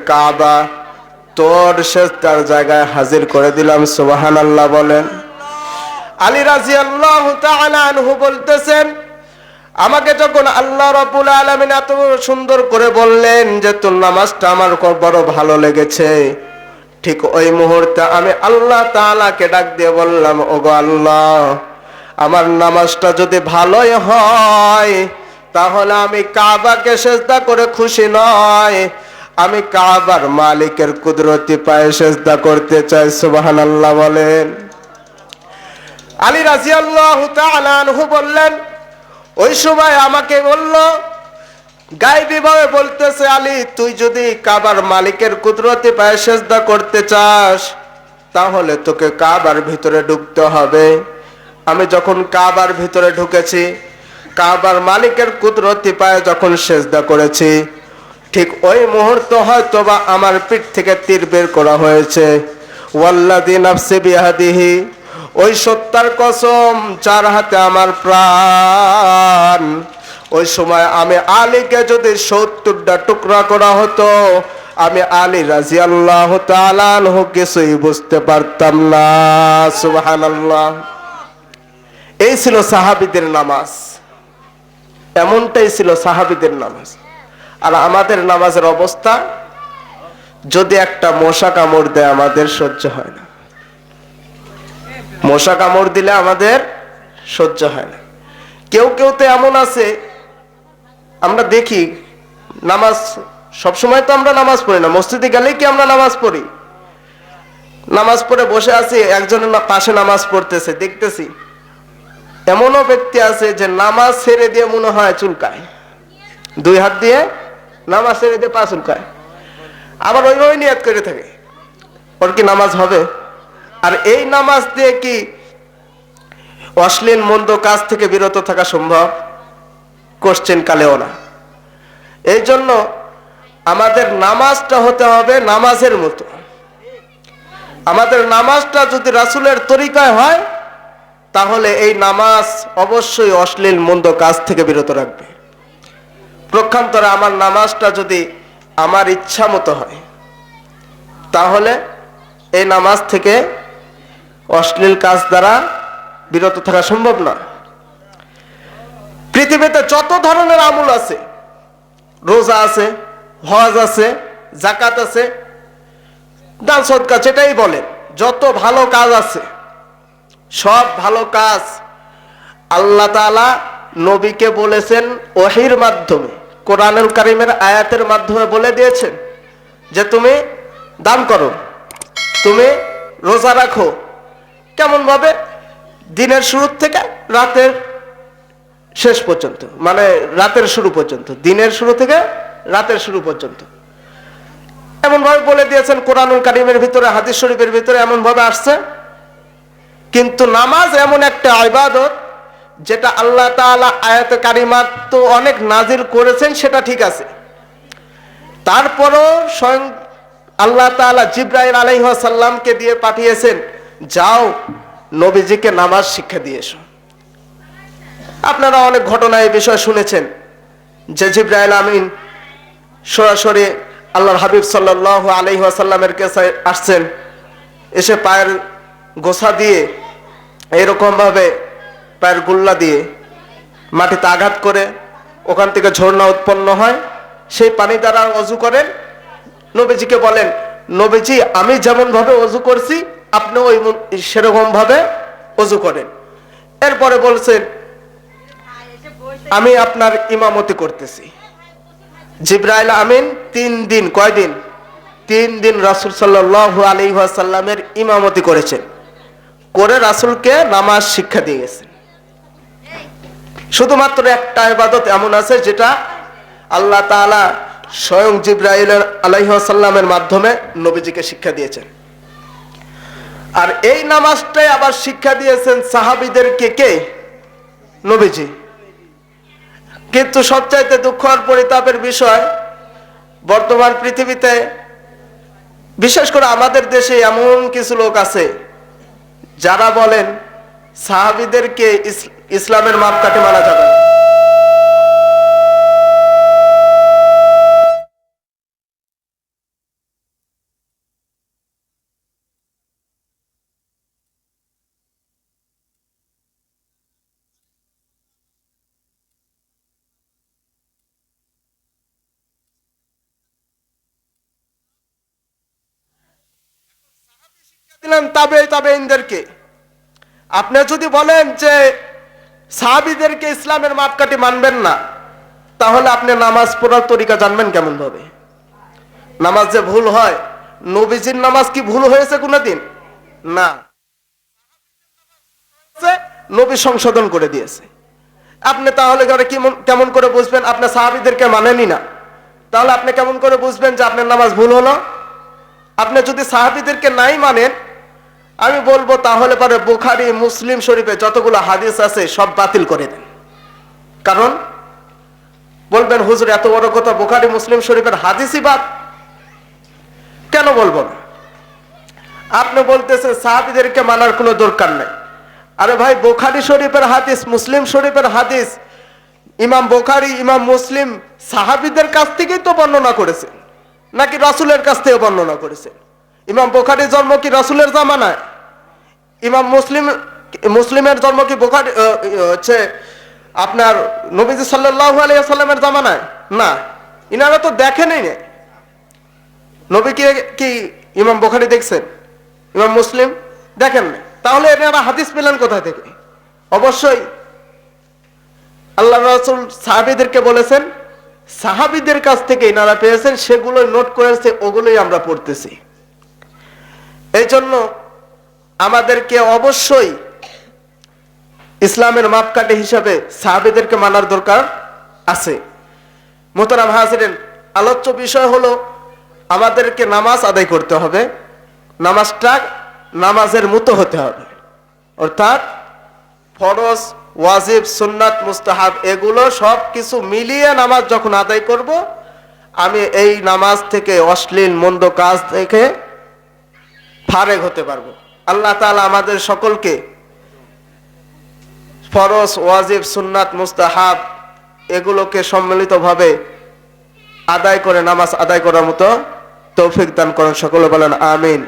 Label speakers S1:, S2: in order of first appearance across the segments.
S1: কাবা তোর সেজদার জায়গায় হাজির করে দিলাম। সুবহানাল্লাহ বলেন। আলী রাদিয়াল্লাহু তাআলা আনহু বলতেছেন, আমাকে যখন আল্লাহ রাব্বুল আলামিন এত সুন্দর করে বললেন যে তোর নামাজটা আমার বড় ভালো লেগেছে, ঠিক ওই মুহূর্তে আমি আল্লাহ তাআলাকে ডাক দিয়ে বললাম, ওগো আল্লাহ, আমার নামাজটা যদি ভালোই হয় তাহলে আমি কাবাকে সিজদা করে খুশি নয়, আমি কাবার মালিকের কুদরতি পায়ে সিজদা করতে চাই। সুবহানাল্লাহ বলেন। আলী রাদিয়াল্লাহু তাআলা আনহু বললেন, ওই সময় আমাকে বলল, গায়বী ভাবে বলতেছে, আলী তুই যদি কাবার মালিকের কুদরতি পায়ে সিজদা করতে চাস তাহলে তোকে কাবার ভিতরে ঢুকতে হবে। আমি যখন কাবার ভিতরে ঢুকেছি, কাবার মালিকের কুদরতি পায়ে যখন সিজদা করেছি, ঠিক ওই মুহূর্তে হয়তোবা আমার পিঠ থেকে তীর বের করা হয়েছে। ওয়াল্লাযী নাফসি বিয়াদিহি, ওই সত্তার কসম যার হাতে আমার প্রাণ, ওই সময় আমি আলীকে যদি ৭০টা টুকরা করা হতো, আমি আলী রাদিয়াল্লাহু তাআলা আনহু কিছুই বুঝতে পারতাম না। সুবহানাল্লাহ। এই ছিল সাহাবীদের নামাজ, এমনটাই ছিল সাহাবীদের নামাজ। আর আমাদের নামাজের অবস্থা, যদি একটা মশা কামড় দেয় আমাদের সহ্য হয় না। মশা কামড় দিলে আমাদের সহ্য হয় না। কেউ কেউ তো এমন আছে, আমরা দেখি নামাজ সবসময় তো আমরা নামাজ পড়ি না, মসজিদে গেলেই কি আমরা নামাজ পড়ি? নামাজ পড়ে বসে আছি, একজনের পাশে নামাজ পড়তেছে, দেখতেছি এমনও ব্যক্তি আছে যে নামাজ ছেড়ে দিয়ে মনে হয় চুলকায়, দুই হাত দিয়ে নামাজ ছেড়ে দিয়ে পা চুলকায়, আবার ওইভাবে নিয়াত করে থাকে। ওর কি নামাজ হবে? আর এই নামাজ দিয়ে কি অশ্লীল মন্দ কাজ থেকে বিরত থাকা সম্ভব? কোশ্চেন কালেও না। এই জন্য আমাদের নামাজটা হতে হবে নামাজের মতো। আমাদের নামাজটা যদি রাসূলের তরিকায় হয় তাহলে এই নামাজ অবশ্যই অশ্লীল মন্দ কাজ থেকে বিরত রাখবে। প্রক্ষান্তরে আমার নামাজটা যদি আমার ইচ্ছা মতো হয় তাহলে এই নামাজ থেকে অশ্লীল কাজ দ্বারা বিরত থাকা সম্ভব না। পৃথিবীতে যত ধরনের আমল আছে, রোজা আছে, হজ আছে, যাকাত আছে, দান সদকা, যেটাই বলেন, যত ভালো কাজ আছে, সব ভালো কাজ আল্লাহ তাআলা নবীকে বলেছেন ওহীর মাধ্যমে, কোরআনুল কারীমের আয়াতের মাধ্যমে বলে দিয়েছেন যে তুমি দান করো, তুমি রোজা রাখো। কেমন ভাবে? দিনের শুরু থেকে রাতের শেষ পর্যন্ত, মানে রাতের শুরু পর্যন্ত, দিনের শুরু থেকে রাতের শুরু পর্যন্ত এমন ভাবে বলে দিয়েছেন। কোরআনুল কারীমের ভিতরে, হাদিস শরীফের ভিতরে এমন ভাবে আসছে। কিন্তু নামাজ এমন একটা ইবাদত যেটা আল্লাহ তাআলা আয়াতে কারিমাত তো অনেক নাজিল করেছেন, সেটা ঠিক আছে, তারপরও স্বয়ং আল্লাহ তাআলা জিবরাইল আলাইহিস সালামকে দিয়ে পাঠিয়েছেন, যাও নবীজিকে নামাজ শিক্ষা দিয়ে এসো। আপনারা অনেক ঘটনা এই বিষয়ে শুনেছেন যে জিবরাইল আমিন সরাসরি আল্লাহর হাবিব সাল্লাল্লাহু আলাইহি ওয়াসাল্লামের কাছে আসছেন, এসে পায়ের গোছা দিয়ে এরকম ভাবে পায়ের গুল্লা দিয়ে মাটিতে আঘাত করে ওখান থেকে ঝর্ণা উৎপন্ন হয়, সেই পানি দ্বারা ওযু করেন। নবীজিকে বলেন, নবীজি আমি যেমন ভাবে ওযু করছি আপনি ওই সেরকম ভাবে ওযু করেন। এরপরে বলছেন, আমি আপনার ইমামতি করতেছি। জিবরাইল আমিন 3 দিন, কয়দিন? 3 দিন রাসূল সাল্লাল্লাহু আলাইহি ওয়াসাল্লামের ইমামতি করেছেন, করে রাসূলকে নামাজ শিক্ষা দিয়ে গেছেন। শুধুমাত্র একটা ইবাদত এমন আছে যেটা আল্লাহ তাআলা স্বয়ং জিবরাইল আলাইহিস সালামের মাধ্যমে নবীজিকে শিক্ষা দিয়েছেন। আর এই নামাজটাই আবার শিক্ষা দিয়েছেন সাহাবীদেরকে কে? নবীজি। কিন্তু সবচাইতে দুঃখ আর পরিতাপের বিষয়, বর্তমান পৃথিবীতে বিশেষ করে আমাদের দেশে এমন কিছু লোক আছে যারা বলেন সাহাবীদেরকে ইসলামের মাপকাঠি মানা যাবে না। দিলেন তাবেঈনদেরকে। আপনি যদি বলেন যে সাহাবীদেরকে ইসলামের মাপকাঠি মানবেন না, তাহলে আপনি নামাজ পড়ার তরিকা জানবেন কেমন ভাবে? নামাজ যে ভুল হয়, নবীজির নামাজ কি ভুল হয়েছে কোনদিন? না, নবী সংশোধন করে দিয়েছে। আপনি তাহলে কেমন করে বুঝবেন আপনি সাহাবীদেরকে মানেনই না? তাহলে আপনি কেমন করে বুঝবেন যে আপনার নামাজ ভুল হলো? আপনি যদি সাহাবীদেরকে নাই মানেন, আমি বলবো তাহলে পরে বুখারী মুসলিম শরীফে যতগুলো হাদিস আছে সব বাতিল করে দেন। কারণ বলবেন হুজুর এত বড় কথা, বুখারী মুসলিম শরীফের হাদিসই বাদ। কেন বলবো না? আপনি বলতেছেন সাহাবীদেরকে মানার কোনো দরকার নাই। আরে ভাই, বুখারী শরীফের হাদিস, মুসলিম শরীফের হাদিস, ইমাম বুখারী ইমাম মুসলিম সাহাবীদের কাছ থেকেই তো বর্ণনা করেছেন, নাকি রাসূলের কাছ থেকে বর্ণনা করেছেন? ইমাম বুখারীর জন্ম কি রাসূলের জামানায়? ইমাম মুসলিমের জন্ম কি বুখারী হচ্ছে আপনার নবীজি সাল্লাল্লাহু আলাইহি ওয়াসাল্লামের জামানায়? না, ইনারা তো দেখেনই না। নবী কি ইমাম বুখারী দেখছেন? ইমাম মুসলিম দেখেন না। তাহলে এনারা হাদিস পেলেন কোথা থেকে? অবশ্যই আল্লাহ রাসূল সাহাবীদেরকে বলেছেন, সাহাবীদের কাছ থেকে এনারা পেয়েছেন, সেগুলোই নোট করেছে, ওগুলোই আমরা পড়তেছি। এই জন্য আমাদেরকে অবশ্যই ইসলামের মাপকাঠি হিসাবে সাহাবীদেরকে মানার দরকার আছে। মোহতারাম হাজিরিন, আলোচ্য বিষয় হলো আমাদেরকে নামাজ আদায় করতে হবে, নামাজটা নামাজের মতো হতে হবে। অর্থাৎ ফরজ, ওয়াজিব, সুন্নাত, মুস্তাহাব এগুলো সব কিছু মিলিয়ে নামাজ যখন আদায় করব, আমি এই নামাজ থেকে অশ্লীল মন্দ কাজ থেকে ফারেক হতে পারবো। আল্লাহ তাআলা আমাদের সকলকে ফরজ, ওয়াজিব, সুন্নাত, মুস্তাহাব এগুলোকে সম্মিলিতভাবে আদায় করে নামাজ আদায় করার মতো তৌফিক দান করেন। সকলে বলেন আমিন।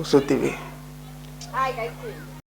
S1: Usul TV.